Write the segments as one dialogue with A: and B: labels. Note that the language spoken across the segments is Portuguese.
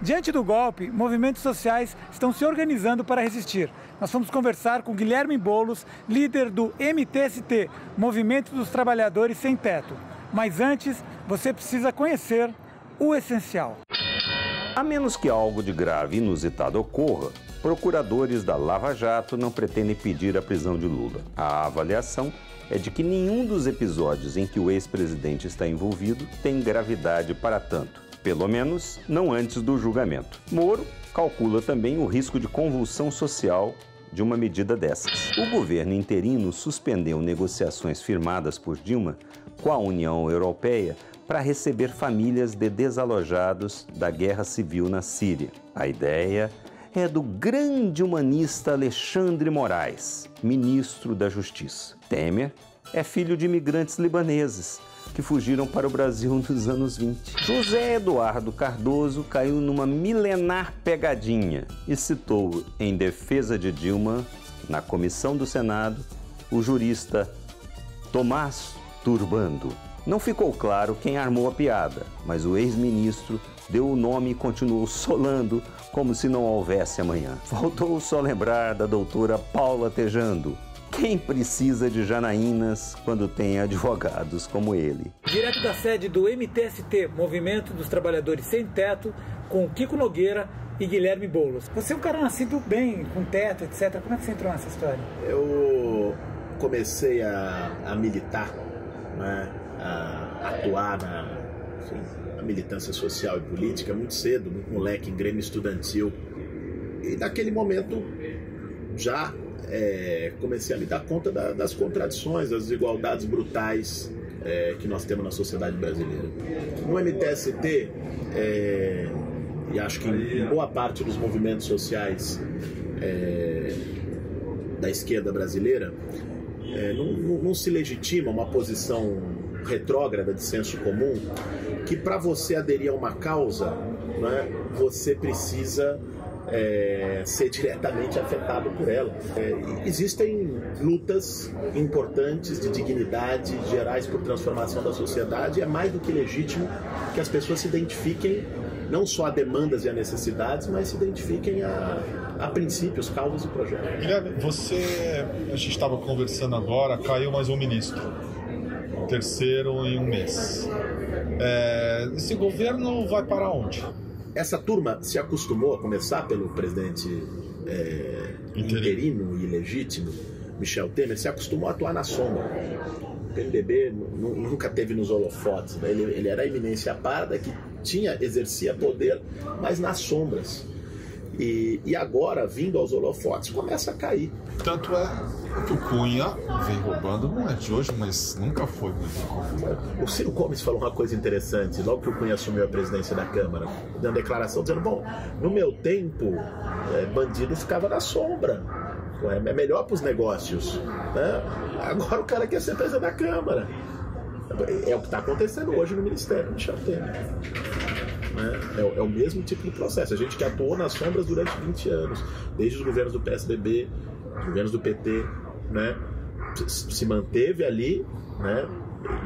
A: Diante do golpe, movimentos sociais estão se organizando para resistir. Nós vamos conversar com Guilherme Boulos, líder do MTST, Movimento dos Trabalhadores Sem Teto. Mas antes, você precisa conhecer o essencial.
B: A menos que algo de grave e inusitado ocorra, procuradores da Lava Jato não pretendem pedir a prisão de Lula. A avaliação é de que nenhum dos episódios em que o ex-presidente está envolvido tem gravidade para tanto. Pelo menos, não antes do julgamento. Moro calcula também o risco de convulsão social de uma medida dessas. O governo interino suspendeu negociações firmadas por Dilma com a União Europeia para receber famílias de desalojados da guerra civil na Síria. A ideia é do grande humanista Alexandre Moraes, ministro da Justiça. Temer é filho de imigrantes libaneses que fugiram para o Brasil nos anos 20. José Eduardo Cardoso caiu numa milenar pegadinha e citou em defesa de Dilma, na comissão do Senado, o jurista Tomás Turbando. Não ficou claro quem armou a piada, mas o ex-ministro deu o nome e continuou solando como se não houvesse amanhã. Faltou só lembrar da doutora Paula Tejando. Quem precisa de Janaínas quando tem advogados como ele?
A: Direto da sede do MTST, Movimento dos Trabalhadores Sem Teto, com Kiko Nogueira e Guilherme Boulos. Você é um cara nascido bem, com teto, etc. Como é que você entrou nessa história?
C: Eu comecei a militar, né, a atuar na militância social e política muito cedo, muito moleque, em grêmio estudantil. E naquele momento já comecei a me dar conta das contradições, das desigualdades brutais que nós temos na sociedade brasileira. No MTST, e acho que em boa parte dos movimentos sociais da esquerda brasileira, não se legitima uma posição retrógrada de senso comum que para você aderir a uma causa, né, você precisa ser diretamente afetado por ela. Existem lutas importantes de dignidade, gerais por transformação da sociedade, e é mais do que legítimo que as pessoas se identifiquem não só a demandas e a necessidades, mas se identifiquem a princípios, causas e projetos.
D: Guilherme, a gente estava conversando agora, caiu mais um ministro, o terceiro em um mês. Esse governo vai para onde?
C: Essa turma se acostumou a começar pelo presidente interino e ilegítimo, Michel Temer, se acostumou a atuar na sombra. O PMDB nunca teve nos holofotes, né? Ele era a eminência parda que exercia poder, mas nas sombras. E agora, vindo aos holofotes, começa a cair.
D: Tanto é que o Cunha vem roubando, não é de hoje, mas nunca foi muito comum.
C: O Ciro Gomes falou uma coisa interessante, logo que o Cunha assumiu a presidência da Câmara, dando declaração, dizendo, bom, no meu tempo, bandido ficava na sombra, é melhor para os negócios, né? Agora o cara quer ser presidente da Câmara. É o que está acontecendo hoje no Ministério Michel Temer. É o mesmo tipo de processo. A gente que atuou nas sombras durante 20 anos, desde os governos do PSDB, os governos do PT, né, se manteve ali, né,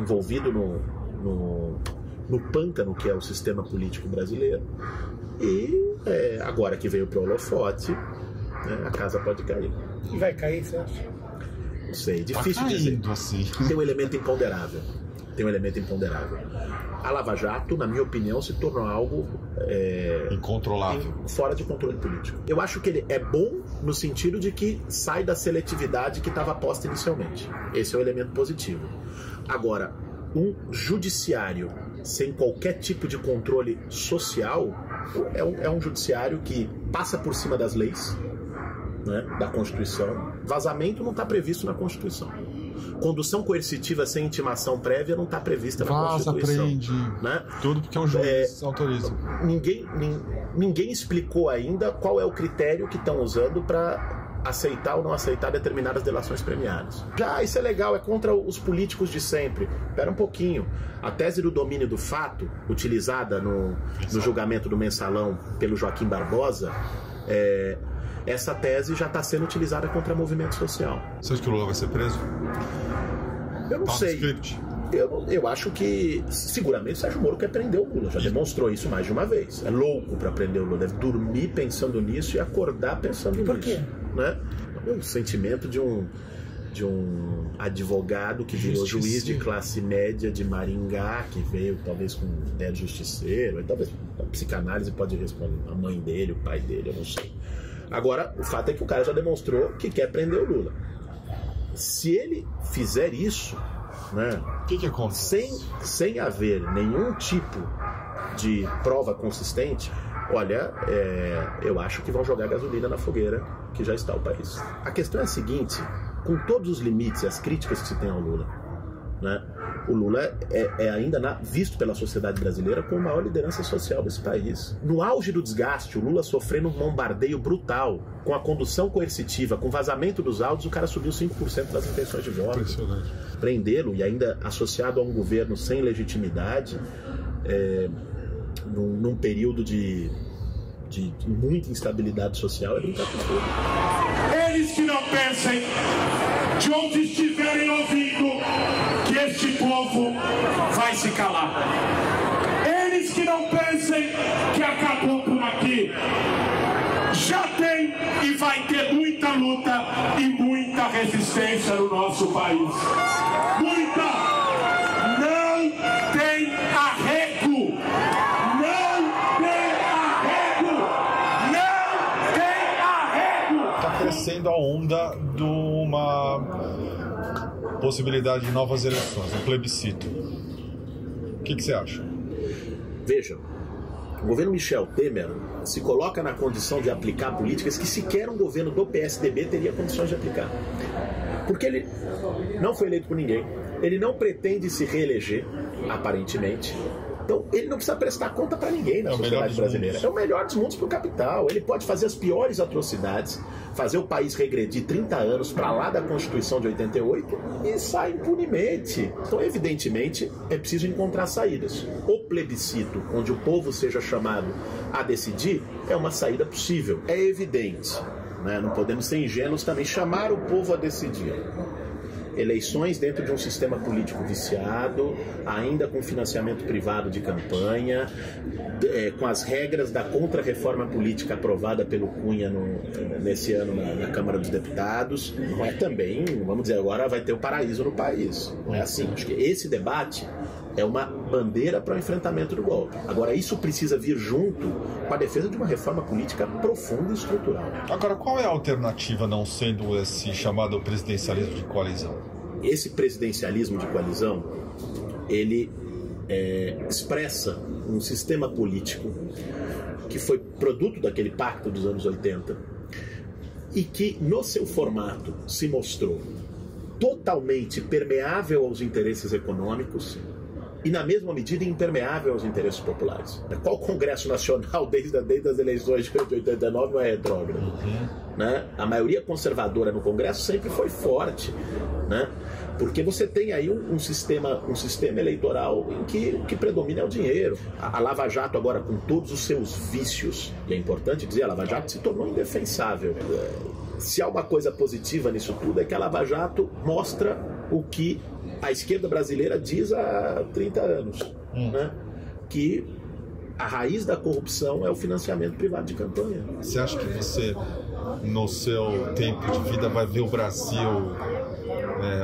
C: envolvido no pântano que é o sistema político brasileiro, e agora que veio para o holofote, né, a casa pode cair.
A: E vai cair, você acha?
C: Não sei, difícil dizer.
D: Assim.
C: Tem um elemento imponderável. A Lava Jato, na minha opinião, se tornou algo
D: incontrolável,
C: fora de controle político. Eu acho que ele é bom no sentido de que sai da seletividade que estava posta inicialmente. Esse é o elemento positivo. Agora, um judiciário sem qualquer tipo de controle social é um judiciário que passa por cima das leis, né, da Constituição. Vazamento não está previsto na Constituição. Condução coercitiva sem intimação prévia não está prevista na Constituição.
D: Prende,
C: né?
D: Tudo porque um juiz autoriza.
C: Ninguém explicou ainda qual é o critério que estão usando para aceitar ou não aceitar determinadas delações premiadas. Isso é legal, é contra os políticos de sempre. Espera um pouquinho. A tese do domínio do fato, utilizada no julgamento do Mensalão pelo Joaquim Barbosa, essa tese já está sendo utilizada contra movimento social.
D: Você acha que o Lula vai ser preso?
C: Eu não sei. Eu acho que seguramente o Sérgio Moro quer prender o Lula, já demonstrou isso mais de uma vez. É louco para prender o Lula, deve dormir pensando nisso e acordar pensando nisso.
A: Por quê?
C: Né? O sentimento de um advogado que virou juiz de classe média de Maringá, que veio talvez com ideia de justiceiro, talvez a psicanálise pode responder, a mãe dele, o pai dele, eu não sei. Agora, o fato é que o cara já demonstrou que quer prender o Lula. Se ele fizer isso, né,
D: que acontece?
C: Sem haver nenhum tipo de prova consistente, olha, eu acho que vão jogar gasolina na fogueira que já está o país. A questão é a seguinte, com todos os limites e as críticas que se tem ao Lula, né, o Lula é ainda visto pela sociedade brasileira como a maior liderança social desse país. No auge do desgaste, o Lula sofrendo um bombardeio brutal, com a condução coercitiva, com vazamento dos áudios, o cara subiu 5% das intenções de voto. Prendê-lo e ainda associado a um governo sem legitimidade, num período de muita instabilidade social, é brincar com tudo.
E: Eles que não pensem, de onde estiverem ouvindo, que este povo vai se calar. Eles que não pensem que acabou por aqui. Já tem e vai ter muita luta e muita resistência no nosso país. Muita! Não tem arrego!
D: Crescendo a onda de uma possibilidade de novas eleições, um plebiscito. O que você acha?
C: Veja, o governo Michel Temer se coloca na condição de aplicar políticas que sequer um governo do PSDB teria condições de aplicar. Porque ele não foi eleito por ninguém, ele não pretende se reeleger, aparentemente. Então, ele não precisa prestar conta para ninguém na sociedade brasileira. É o melhor dos mundos para o capital. Ele pode fazer as piores atrocidades, fazer o país regredir 30 anos para lá da Constituição de 88 e sai impunemente. Então, evidentemente, é preciso encontrar saídas. O plebiscito, onde o povo seja chamado a decidir, é uma saída possível. É evidente, né? Não podemos ser ingênuos também. Chamar o povo a decidir. Eleições dentro de um sistema político viciado, ainda com financiamento privado de campanha, com as regras da contra-reforma política aprovada pelo Cunha nesse ano na Câmara dos Deputados. Não é também, vamos dizer, agora vai ter o paraíso no país. Não é assim. Acho que esse debate é uma bandeira para o enfrentamento do golpe. Agora, isso precisa vir junto com a defesa de uma reforma política profunda e estrutural.
D: Agora, qual é a alternativa não sendo esse chamado presidencialismo de coalizão?
C: Esse presidencialismo de coalizão, ele expressa um sistema político que foi produto daquele pacto dos anos 80 e que, no seu formato, se mostrou totalmente permeável aos interesses econômicos e, na mesma medida, impermeável aos interesses populares. Qual Congresso Nacional, desde as eleições de 89, não é retrógrado? Né? A maioria conservadora no Congresso sempre foi forte, né? Porque você tem aí um sistema eleitoral em que o que predomina é o dinheiro. A Lava Jato agora, com todos os seus vícios, e é importante dizer, a Lava Jato se tornou indefensável. Se há uma coisa positiva nisso tudo, é que a Lava Jato mostra o que a esquerda brasileira diz há 30 anos, né? Que a raiz da corrupção é o financiamento privado de campanha.
D: Você acha que você, no seu tempo de vida, vai ver o Brasil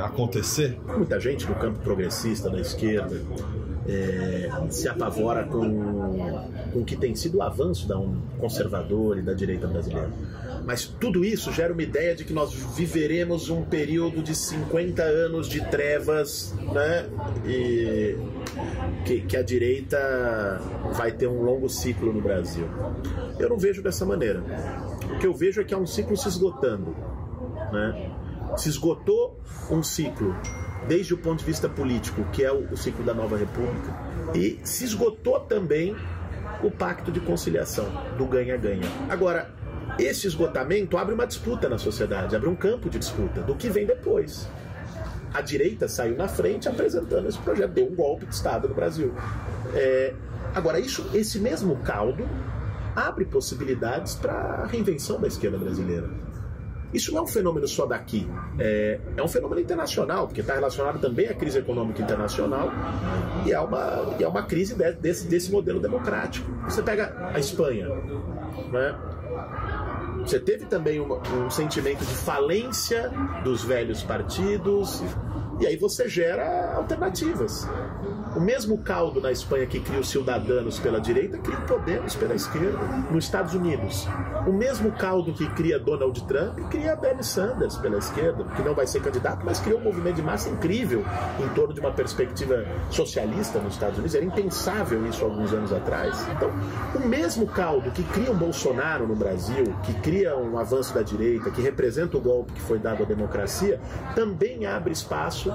D: acontecer?
C: Muita gente do campo progressista, da esquerda, se apavora com o que tem sido o avanço da conservador e da direita brasileira. Mas tudo isso gera uma ideia de que nós viveremos um período de 50 anos de trevas, né? E que a direita vai ter um longo ciclo no Brasil. Eu não vejo dessa maneira. O que eu vejo é que há um ciclo se esgotando, né? Se esgotou um ciclo desde o ponto de vista político, que é o ciclo da Nova República, e se esgotou também o pacto de conciliação, do ganha-ganha. Agora, esse esgotamento abre uma disputa na sociedade, abre um campo de disputa do que vem depois. A direita saiu na frente apresentando esse projeto, deu um golpe de Estado no Brasil. Agora, esse mesmo caldo abre possibilidades para a reinvenção da esquerda brasileira. Isso não é um fenômeno só daqui, é um fenômeno internacional, porque está relacionado também à crise econômica internacional e é uma crise desse modelo democrático. Você pega a Espanha, né? Você teve também um sentimento de falência dos velhos partidos, e aí você gera alternativas. O mesmo caldo na Espanha que cria os Ciudadanos pela direita, cria o Podemos pela esquerda. Nos Estados Unidos, o mesmo caldo que cria Donald Trump, cria Bernie Sanders pela esquerda, que não vai ser candidato, mas criou um movimento de massa incrível em torno de uma perspectiva socialista nos Estados Unidos. Era impensável isso alguns anos atrás. Então, o mesmo caldo que cria um Bolsonaro no Brasil, que cria um avanço da direita, que representa o golpe que foi dado à democracia, também abre espaço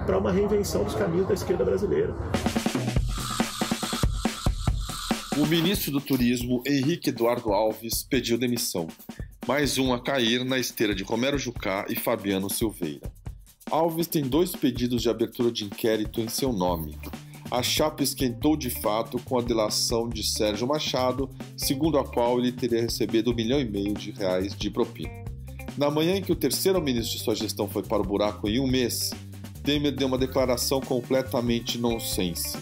C: para uma reinvenção dos caminhos da esquerda brasileira.
D: O ministro do Turismo, Henrique Eduardo Alves, pediu demissão. Mais um a cair na esteira de Romero Jucá e Fabiano Silveira. Alves tem 2 pedidos de abertura de inquérito em seu nome. A chapa esquentou de fato com a delação de Sérgio Machado, segundo a qual ele teria recebido R$1,5 milhão de propina. Na manhã em que o terceiro ministro de sua gestão foi para o buraco em um mês, Temer deu uma declaração completamente nonsense.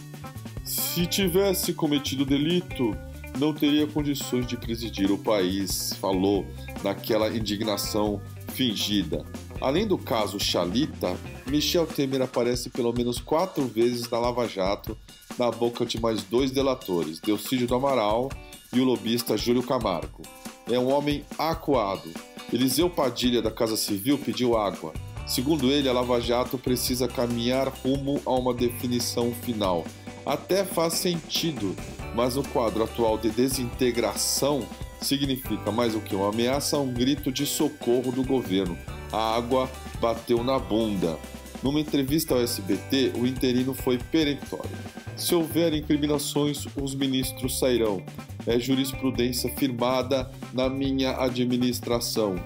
D: Se tivesse cometido delito, não teria condições de presidir o país, falou naquela indignação fingida. Além do caso Chalita, Michel Temer aparece pelo menos 4 vezes na Lava Jato, na boca de mais 2 delatores, Delcídio do Amaral e o lobista Júlio Camargo. É um homem acuado. Eliseu Padilha, da Casa Civil, pediu água. Segundo ele, a Lava Jato precisa caminhar rumo a uma definição final. Até faz sentido, mas no quadro atual de desintegração significa mais do que uma ameaça, um grito de socorro do governo. A água bateu na bunda. Numa entrevista ao SBT, o interino foi peremptório. Se houver incriminações, os ministros sairão. É jurisprudência firmada na minha administração.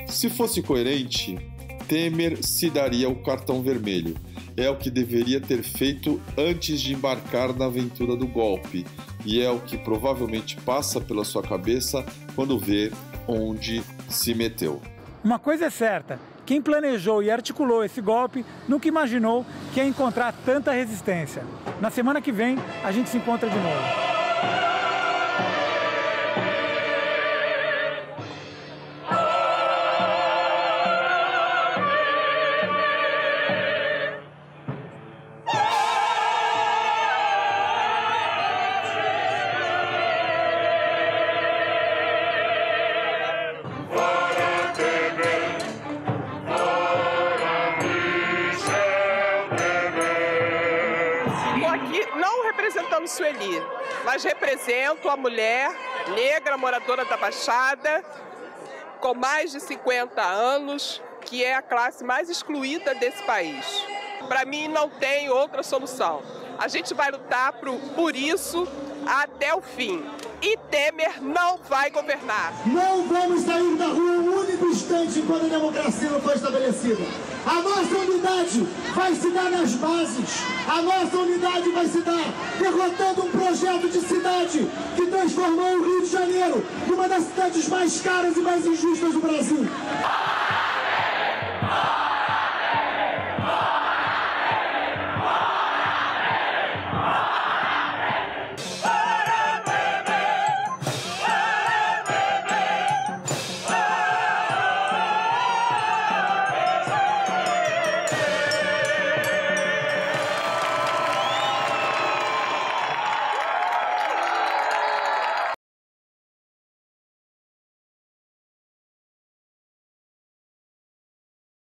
D: Se fosse coerente, Temer se daria o cartão vermelho. É o que deveria ter feito antes de embarcar na aventura do golpe. E é o que provavelmente passa pela sua cabeça quando vê onde se meteu.
A: Uma coisa é certa, quem planejou e articulou esse golpe nunca imaginou que ia encontrar tanta resistência. Na semana que vem, a gente se encontra de novo.
F: Representando Sueli, mas represento a mulher negra, moradora da Baixada, com mais de 50 anos, que é a classe mais excluída desse país. Para mim, não tem outra solução. A gente vai lutar por isso até o fim. E Temer não vai governar.
G: Não vamos sair da rua um único instante enquanto a democracia não for estabelecida. A nossa unidade vai se dar nas bases. A nossa unidade vai se dar derrotando um projeto de cidade que transformou o Rio de Janeiro numa das cidades mais caras e mais injustas do Brasil.